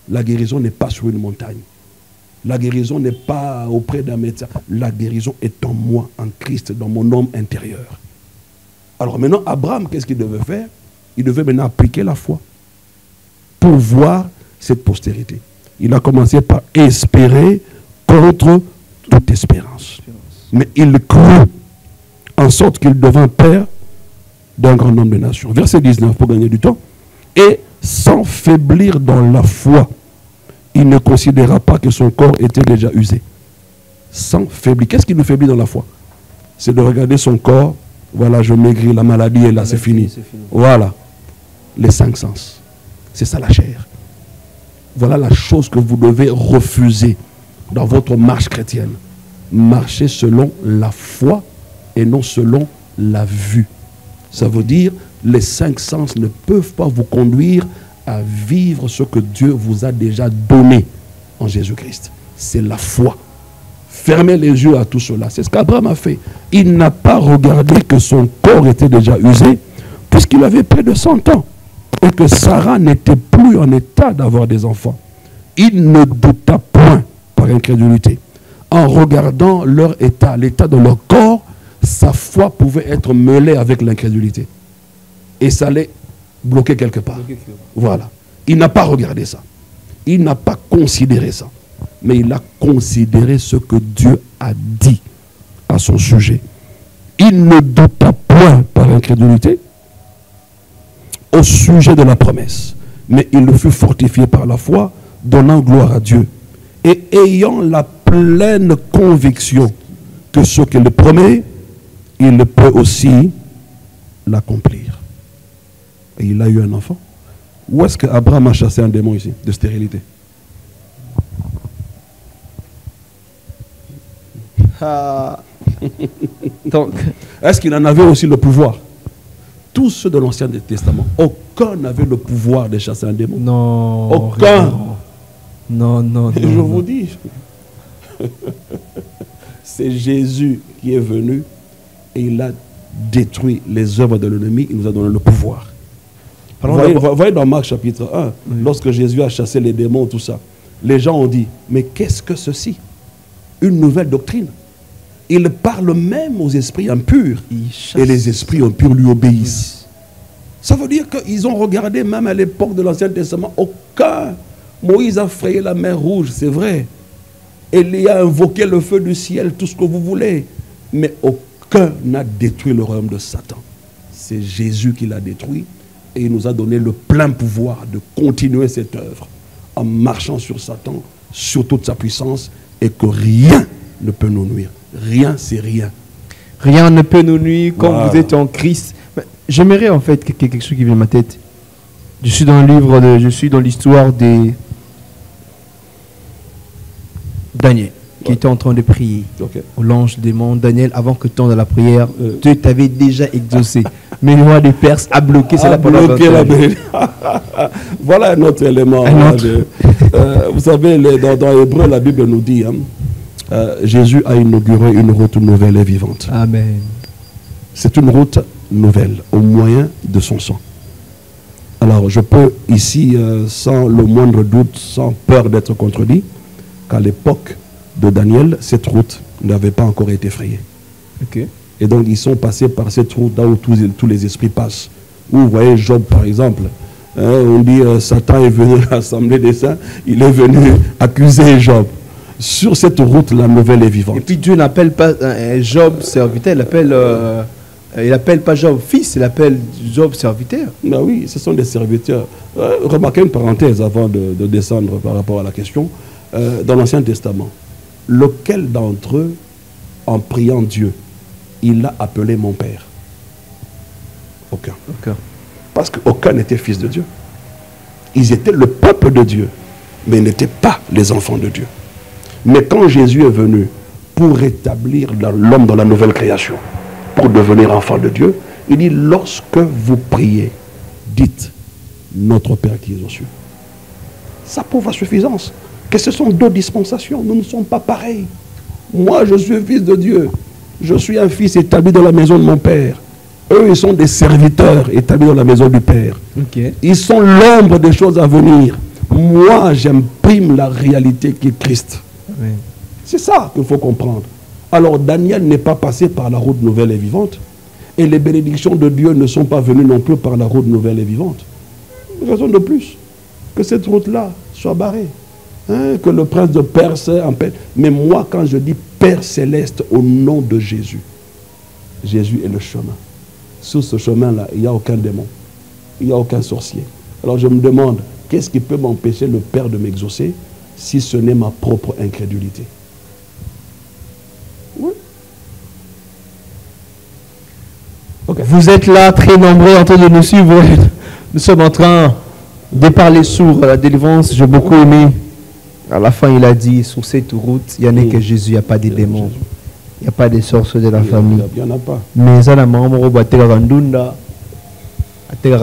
La guérison n'est pas sur une montagne. La guérison n'est pas auprès d'un médecin. La guérison est en moi, en Christ, dans mon homme intérieur. Alors maintenant, Abraham, qu'est-ce qu'il devait faire? Il devait maintenant appliquer la foi pour voir cette postérité. Il a commencé par espérer contre toute espérance. Mais il crut en sorte qu'il devint père d'un grand nombre de nations. Verset 19, pour gagner du temps. Et sans faiblir dans la foi, il ne considéra pas que son corps était déjà usé. Sans faiblir. Qu'est-ce qui nous faiblit dans la foi? C'est de regarder son corps. Voilà, je maigris, la maladie est là, c'est fini. Voilà. Les 5 sens. C'est ça la chair. Voilà la chose que vous devez refuser dans votre marche chrétienne. Marcher selon la foi et non selon la vue. Ça veut dire, les 5 sens ne peuvent pas vous conduire à vivre ce que Dieu vous a déjà donné en Jésus-Christ. C'est la foi. Fermez les yeux à tout cela. C'est ce qu'Abraham a fait. Il n'a pas regardé que son corps était déjà usé, puisqu'il avait près de 100 ans, et que Sarah n'était plus en état d'avoir des enfants. Il ne douta point par incrédulité. En regardant leur état, l'état de leur corps, sa foi pouvait être mêlée avec l'incrédulité. Et ça allait bloquer quelque part. Voilà. Il n'a pas regardé ça. Il n'a pas considéré ça. Mais il a considéré ce que Dieu a dit à son sujet. Il ne douta point par incrédulité au sujet de la promesse. Mais il fut fortifié par la foi, donnant gloire à Dieu. Et ayant la pleine conviction que ce qu'il promet, il peut aussi l'accomplir. Et il a eu un enfant. Où est-ce qu'Abraham a chassé un démon ici, de stérilité? Donc, est-ce qu'il en avait aussi le pouvoir? Tous ceux de l'Ancien Testament, aucun n'avait le pouvoir de chasser un démon. Non. Aucun. Non. Et je vous dis, c'est Jésus qui est venu et il a détruit les œuvres de l'ennemi. Il nous a donné le pouvoir. Voyez dans Marc chapitre 1, oui. Lorsque Jésus a chassé les démons, tout ça, les gens ont dit, mais qu'est-ce que ceci? Une nouvelle doctrine. Il parle même aux esprits impurs. Et les esprits impurs lui obéissent. Ça veut dire qu'ils ont regardé même à l'époque de l'Ancien Testament. Aucun. Moïse a frayé la mer Rouge, c'est vrai. Élie a invoqué le feu du ciel, tout ce que vous voulez. Mais aucun n'a détruit le royaume de Satan. C'est Jésus qui l'a détruit Et il nous a donné le plein pouvoir de continuer cette œuvre en marchant sur Satan, sur toute sa puissance, et que rien ne peut nous nuire. Rien, c'est rien. Rien ne peut nous nuire quand Voilà. vous êtes en Christ. J'aimerais en fait quelque chose qui vient à ma tête. Je suis dans le livre, je suis dans l'histoire de Daniel, qui était en train de prier. Ok. L'ange demande, Daniel, avant que temps de la prière, Dieu t'avait déjà exaucé. Mais le roi des Perses a bloqué cela pendant 20 ans. Voilà un autre élément. Un autre. Vous savez, dans Hébreu, la Bible nous dit, Jésus a inauguré une route nouvelle et vivante. Amen. C'est une route nouvelle, au moyen de son sang. Alors, je peux ici, sans le moindre doute, sans peur d'être contredit, qu'à l'époque de Daniel, cette route n'avait pas encore été frayée. Ok. Et donc, ils sont passés par cette route là où tous les esprits passent. Où, vous voyez, Job, par exemple, on dit Satan est venu à l'assemblée des saints, il est venu accuser Job. Sur cette route, la nouvelle est vivante. Et puis Dieu n'appelle pas Job serviteur, il appelle pas Job fils, il appelle Job serviteur. Ben oui, ce sont des serviteurs. Remarquez une parenthèse avant de descendre par rapport à la question. Dans l'Ancien Testament, lequel d'entre eux, en priant Dieu, il l'a appelé mon père? Aucun. Okay. Parce qu'aucun n'était fils de Dieu. Ils étaient le peuple de Dieu, mais ils n'étaient pas les enfants de Dieu. Mais quand Jésus est venu pour rétablir l'homme dans la nouvelle création, pour devenir enfant de Dieu, il dit, lorsque vous priez, dites, notre Père qui est aux cieux. Ça prouve la suffisance. Que ce sont deux dispensations, nous ne sommes pas pareils. Moi, je suis fils de Dieu. Je suis un fils établi dans la maison de mon Père. Eux, ils sont des serviteurs établis dans la maison du Père. Okay. Ils sont l'ombre des choses à venir. Moi, j'imprime la réalité qui est Christ. Amen. C'est ça qu'il faut comprendre. Alors, Daniel n'est pas passé par la route nouvelle et vivante. Et les bénédictions de Dieu ne sont pas venues non plus par la route nouvelle et vivante. Raison de plus que cette route-là soit barrée. Hein, que le prince de Perse en paix. Mais moi, quand je dis Père céleste au nom de Jésus, Jésus est le chemin. Sur ce chemin-là, il n'y a aucun démon. Il n'y a aucun sorcier. Alors je me demande, qu'est-ce qui peut m'empêcher le Père de m'exaucer si ce n'est ma propre incrédulité? Oui. Okay. Vous êtes là, très nombreux en train de nous suivre. Nous sommes en train de parler sur la délivrance. J'ai beaucoup aimé. À la fin, il a dit, sur cette route, il n'y en a que Jésus, il n'y a pas de démons. Il n'y a pas de sorciers de la famille. Il n'y en a pas. Mais ça, la maman, on va te randunda.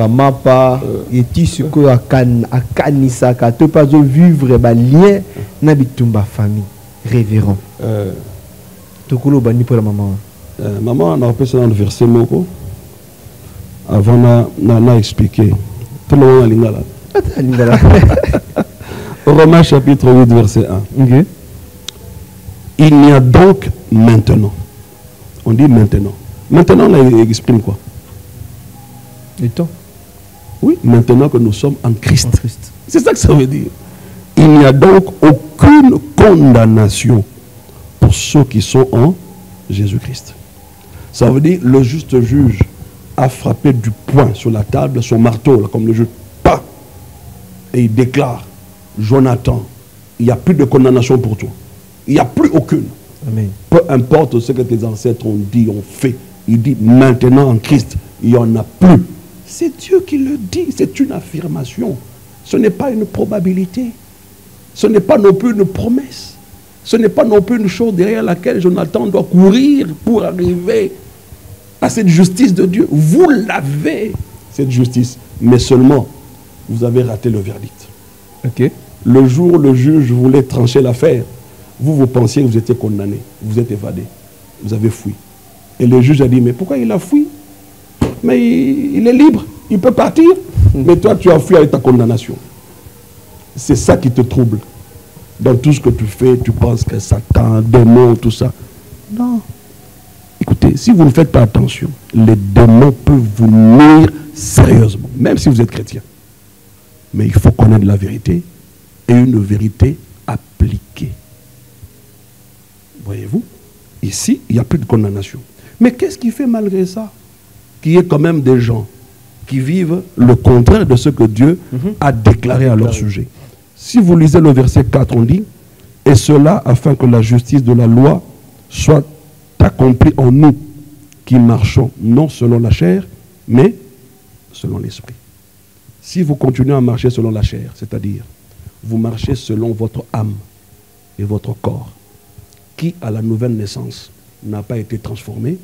Mapa, et tu sais que à Kanisa, tu pas vivre un lien n'habitumba famille révérend. Tu coules au bani pour la maman. Maman, on a appelé ça dans le verset Moko. Avant, on a expliqué. Tout le monde a l'ingala. Romains chapitre 8, verset 1. Okay. Il n'y a donc maintenant. On dit maintenant. Maintenant, là, il exprime quoi? Le temps. Oui, maintenant que nous sommes en Christ. En Christ. C'est ça que ça veut dire. Il n'y a donc aucune condamnation pour ceux qui sont en Jésus-Christ. Ça veut dire le juste juge a frappé du poing sur la table, son marteau, là, comme le juge, pas. Et il déclare, Jonathan, il n'y a plus de condamnation pour toi. Il n'y a plus aucune. Amen. Peu importe ce que tes ancêtres ont dit, ont fait. Il dit maintenant en Christ, il n'y en a plus. C'est Dieu qui le dit, c'est une affirmation. Ce n'est pas une probabilité. Ce n'est pas non plus une promesse. Ce n'est pas non plus une chose derrière laquelle Jonathan doit courir pour arriver à cette justice de Dieu. Vous l'avez, cette justice. Mais seulement, vous avez raté le verdict. Ok. Le jour où le juge voulait trancher l'affaire, vous pensiez que vous étiez condamné. Vous êtes évadé. Vous avez fui. Et le juge a dit, mais pourquoi il a fui? Mais il est libre. Il peut partir. Mais toi, tu as fui avec ta condamnation. C'est ça qui te trouble. Dans tout ce que tu fais, tu penses que Satan, démon, tout ça. Non. Écoutez, si vous ne faites pas attention, les démons peuvent vous nuire sérieusement, même si vous êtes chrétien. Mais il faut connaître la vérité et une vérité appliquée. Voyez-vous? Ici, il n'y a plus de condamnation. Mais qu'est-ce qui fait malgré ça? Qu'il y ait quand même des gens qui vivent le contraire de ce que Dieu a déclaré à leur sujet. Si vous lisez le verset 4, on dit « Et cela afin que la justice de la loi soit accomplie en nous, qui marchons non selon la chair, mais selon l'esprit. » Si vous continuez à marcher selon la chair, c'est-à-dire vous marchez selon votre âme et votre corps, qui à la nouvelle naissance n'a pas été transformé,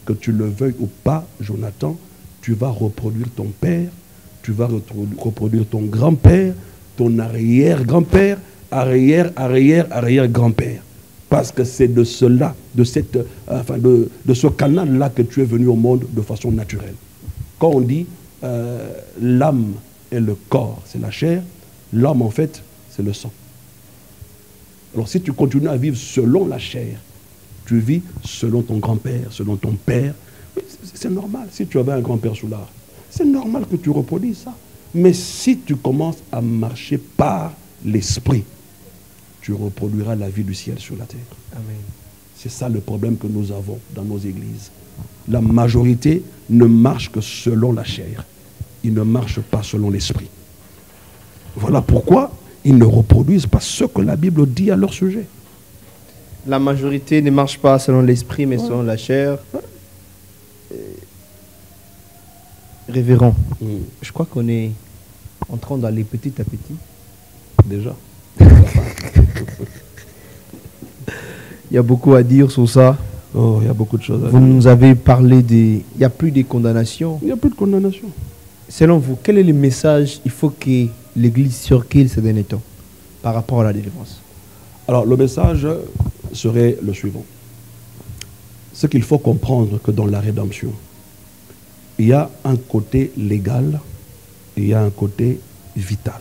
que tu le veuilles ou pas, Jonathan, tu vas reproduire ton père, tu vas reproduire ton grand-père, ton arrière-grand-père, arrière-arrière-arrière-grand-père. Parce que c'est de cela, de ce canal-là que tu es venu au monde de façon naturelle. Quand on dit l'âme et le corps, c'est la chair, l'âme en fait, c'est le sang. Alors si tu continues à vivre selon la chair, tu vis selon ton grand-père, selon ton père, c'est normal. Si tu avais un grand-père soulard, c'est normal que tu reproduises ça. Mais si tu commences à marcher par l'esprit, tu reproduiras la vie du ciel sur la terre. Amen. C'est ça le problème que nous avons dans nos églises. La majorité ne marche que selon la chair. Ils ne marchent pas selon l'esprit. Voilà pourquoi ils ne reproduisent pas ce que la Bible dit à leur sujet. La majorité ne marche pas selon l'esprit, mais selon la chair. Révérend, je crois qu'on est en train d'aller petit à petit. Déjà. Il y a beaucoup à dire sur ça. Oh, il y a beaucoup de choses à Vous dire. nous avez parlé des... Il n'y a plus de condamnation. Il n'y a plus de condamnation. Selon vous, quel est le message il faut que l'Église circule ces derniers temps par rapport à la délivrance? Alors, le message serait le suivant. Ce qu'il faut comprendre que dans la rédemption, il y a un côté légal et il y a un côté vital.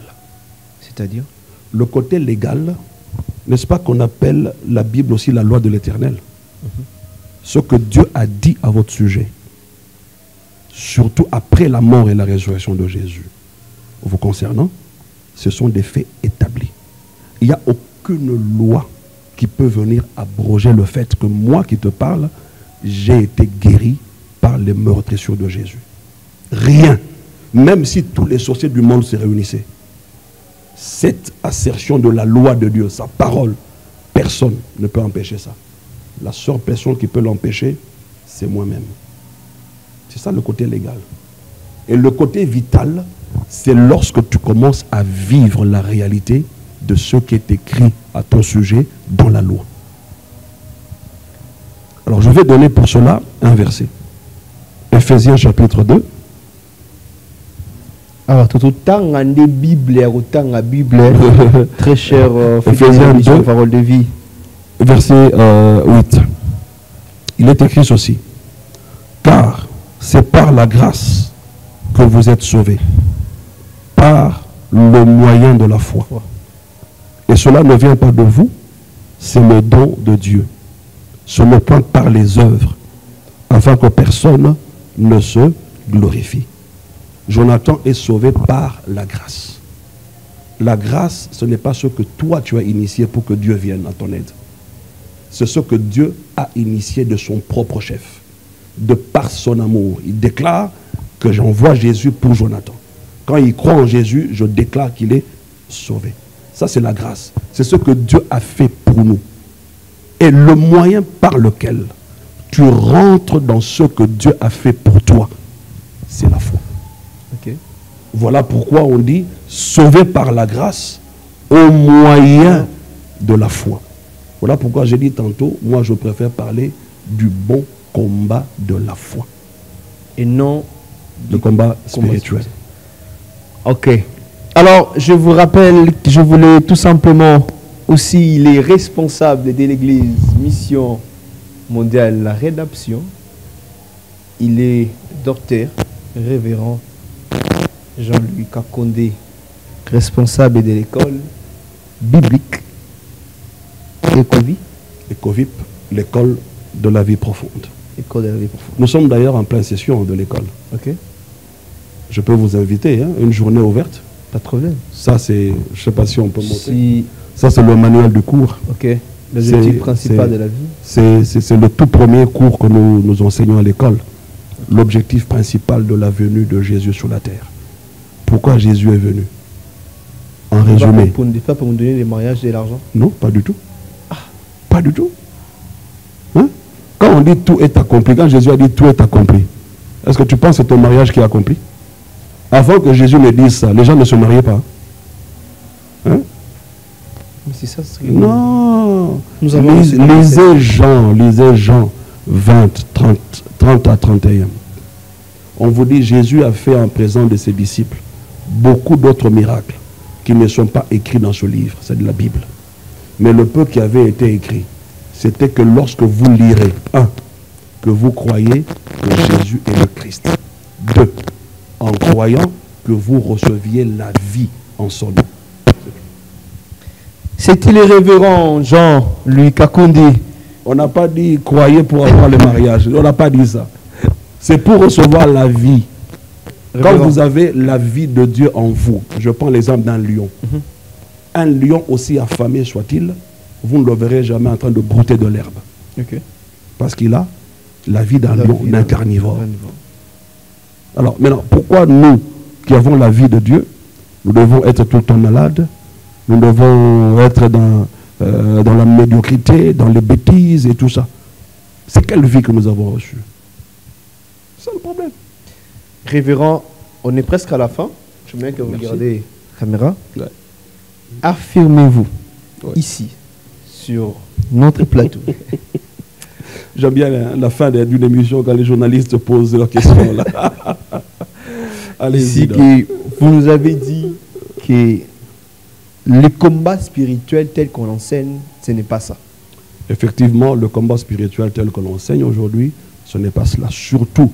C'est-à-dire? Le côté légal, n'est-ce pas qu'on appelle la Bible aussi la loi de l'Éternel? Ce que Dieu a dit à votre sujet, surtout après la mort et la résurrection de Jésus, vous concernant, ce sont des faits établis. Il n'y a aucune loi qui peut venir abroger le fait que moi qui te parle, j'ai été guéri par les meurtrissures de Jésus. Rien. Même si tous les sorciers du monde se réunissaient. Cette assertion de la loi de Dieu, sa parole, personne ne peut empêcher ça. La seule personne qui peut l'empêcher, c'est moi-même. C'est ça le côté légal. Et le côté vital, c'est lorsque tu commences à vivre la réalité de ce qui est écrit à ton sujet dans la loi. Alors je vais donner pour cela un verset. Ephésiens chapitre 2. Alors, tout autant en des Bibles, autant en Bible, très cher, Ephésiens 2, parole de vie. Verset 8. Il est écrit ceci. Car c'est par la grâce que vous êtes sauvés, par le moyen de la foi. Et cela ne vient pas de vous, c'est le don de Dieu. Ce n'est point par les œuvres, afin que personne ne se glorifie. Jonathan est sauvé par la grâce. La grâce, ce n'est pas ce que toi tu as initié pour que Dieu vienne à ton aide. C'est ce que Dieu a initié de son propre chef, de par son amour. Il déclare que j'envoie Jésus pour Jonathan. Quand il croit en Jésus, je déclare qu'il est sauvé. Ça, c'est la grâce. C'est ce que Dieu a fait pour nous. Et le moyen par lequel tu rentres dans ce que Dieu a fait pour toi, c'est la foi. Okay. Voilà pourquoi on dit sauvé par la grâce au moyen de la foi. Voilà pourquoi j'ai dit tantôt, moi je préfère parler du bon combat de la foi. Et non du combat spirituel. Ok. Alors, je vous rappelle que je voulais tout simplement aussi les responsables de l'Église Mission Mondiale La Rédemption. Il est docteur, révérend Jean-Louis Kakondé, responsable de l'école biblique Ecovip, l'école de la vie profonde. École de la vie profonde. Nous sommes d'ailleurs en pleine session de l'école. Ok. Je peux vous inviter, hein, une journée ouverte. Pas de problème. Ça, c'est, je ne sais pas si on peut montrer. Si... Ça, c'est le manuel du cours. Ok. L'objectif principal de la vie. C'est le tout premier cours que nous enseignons à l'école. l'objectif principal de la venue de Jésus sur la terre. Pourquoi Jésus est venu? En résumé. Pas pour nous donner des mariages et l'argent? Non, pas du tout. Pas du tout. Hein? Quand on dit tout est accompli, quand Jésus a dit tout est accompli, est-ce que tu penses que c'est ton mariage qui est accompli? Avant que Jésus ne dise ça, les gens ne se mariaient pas. Hein? Mais c'est ça, non. Nous avons lisez Jean 20, 30 à 31. On vous dit, Jésus a fait en présence de ses disciples beaucoup d'autres miracles qui ne sont pas écrits dans ce livre, c'est de la Bible. Mais le peu qui avait été écrit, c'était que lorsque vous lirez, 1, que vous croyez que Jésus est le Christ. 2, en croyant que vous receviez la vie en son nom. C'était le révérend Jean-Louis Kakoundé. On n'a pas dit croyez pour avoir le mariage. On n'a pas dit ça. C'est pour recevoir la vie. Quand vous avez la vie de Dieu en vous, je prends l'exemple d'un lion. Un lion, aussi affamé soit-il, vous ne le verrez jamais en train de brouter de l'herbe. Parce qu'il a la vie d'un lion, d'un carnivore. Alors maintenant, pourquoi nous qui avons la vie de Dieu, nous devons être tout le temps malades, nous devons être dans la médiocrité, dans les bêtises et tout ça? C'est quelle vie que nous avons reçue? C'est le problème. Révérend, on est presque à la fin. Je veux bien que vous regardez la caméra. Ouais. Affirmez-vous ici, sur notre plateau. J'aime bien la fin d'une émission quand les journalistes posent leurs questions là. Ici, vous nous avez dit que le combat spirituel tel qu'on l'enseigne, ce n'est pas ça. Effectivement, le combat spirituel tel que l'enseigne aujourd'hui, ce n'est pas cela. Surtout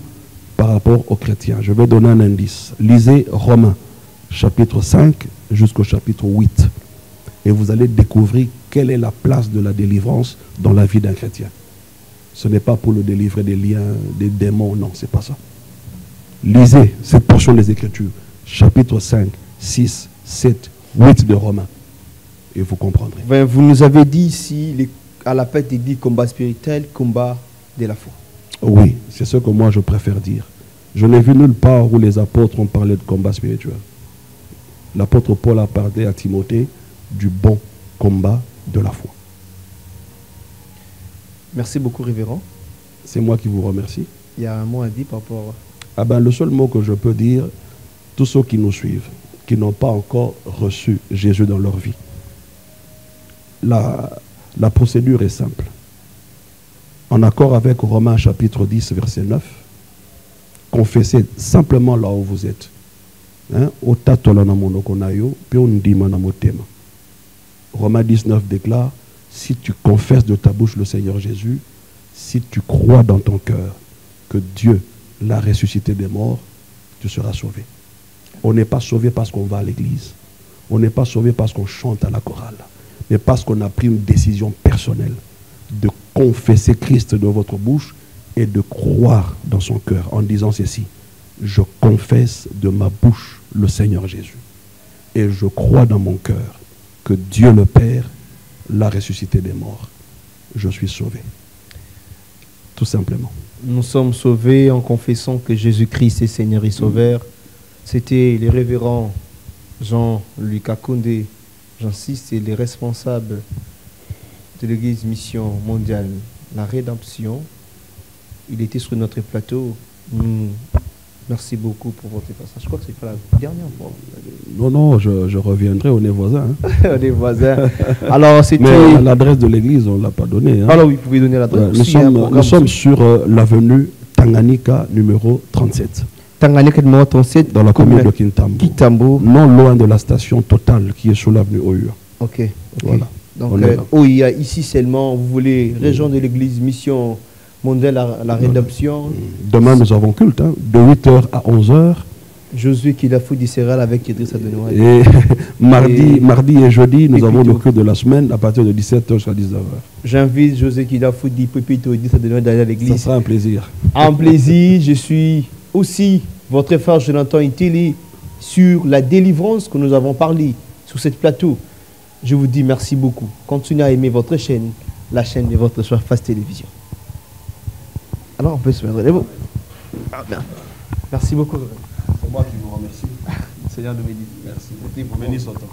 par rapport aux chrétiens. Je vais donner un indice. Lisez Romains, chapitre 5 jusqu'au chapitre 8. Et vous allez découvrir quelle est la place de la délivrance dans la vie d'un chrétien. Ce n'est pas pour le délivrer des liens, des démons, non, c'est pas ça. Lisez cette portion des Écritures, chapitre 5, 6, 7, 8 de Romains. Et vous comprendrez. Ben, vous nous avez dit ici, à la fête, il dit combat spirituel, combat de la foi. Oui, c'est ce que moi je préfère dire. Je n'ai vu nulle part où les apôtres ont parlé de combat spirituel. L'apôtre Paul a parlé à Timothée du bon combat de la foi. Merci beaucoup, révérend. C'est moi qui vous remercie. Il y a un mot à dire par rapport le seul mot que je peux dire, tous ceux qui nous suivent, qui n'ont pas encore reçu Jésus dans leur vie, la procédure est simple. En accord avec Romains chapitre 10, verset 9, confessez simplement là où vous êtes. Romains 19 déclare, si tu confesses de ta bouche le Seigneur Jésus, si tu crois dans ton cœur que Dieu l'a ressuscité des morts, tu seras sauvé. On n'est pas sauvé parce qu'on va à l'église. On n'est pas sauvé parce qu'on chante à la chorale. Mais parce qu'on a pris une décision personnelle de confesser Christ de votre bouche et de croire dans son cœur en disant ceci: je confesse de ma bouche le Seigneur Jésus et je crois dans mon cœur que Dieu le Père l'a ressuscité des morts. Je suis sauvé. Tout simplement. Nous sommes sauvés en confessant que Jésus-Christ est Seigneur et Sauveur. C'était les révérends Jean-Louis Kakoundé, j'insiste, et les responsables de l'Église Mission Mondiale, la Rédemption. Il était sur notre plateau. Merci beaucoup pour votre passage. Je crois que ce n'est pas la dernière fois. Non, je reviendrai, on est voisins. Hein. On est voisins. Alors, c'était... Mais l'adresse de l'église, on ne l'a pas donnée. Hein. Alors oui, vous pouvez donner l'adresse. Nous sommes sur l'avenue Tanganyika numéro 37. Tanganyika numéro 37. Dans la commune de Kintambo. Non loin de la station Total qui est sur l'avenue Oyo. Ok. Voilà. Donc, Oya, ici seulement, vous voulez rejoindre l'église Mission Mondiale la Rédemption. Demain, nous avons culte, hein, de 8h à 11h. Josué Kilafou d'Israël avec Idrissa Denoua. Et mardi et jeudi, nous avons le culte de la semaine à partir de 17h jusqu'à 19h. J'invite Josué Kilafou d'Ipépito Idrissa Denoua d'aller à l'église. Ça sera un plaisir. Un plaisir. Je suis aussi votre frère Jonathan Itili sur la délivrance que nous avons parlé sur cette plateau. Je vous dis merci beaucoup. Continuez à aimer votre chaîne, la chaîne de votre Soir Face Télévision. Alors on peut se mettre les mots. Ah, bien. Merci beaucoup. C'est moi qui vous remercie. Seigneur de bénir. Merci. Bénis son temps.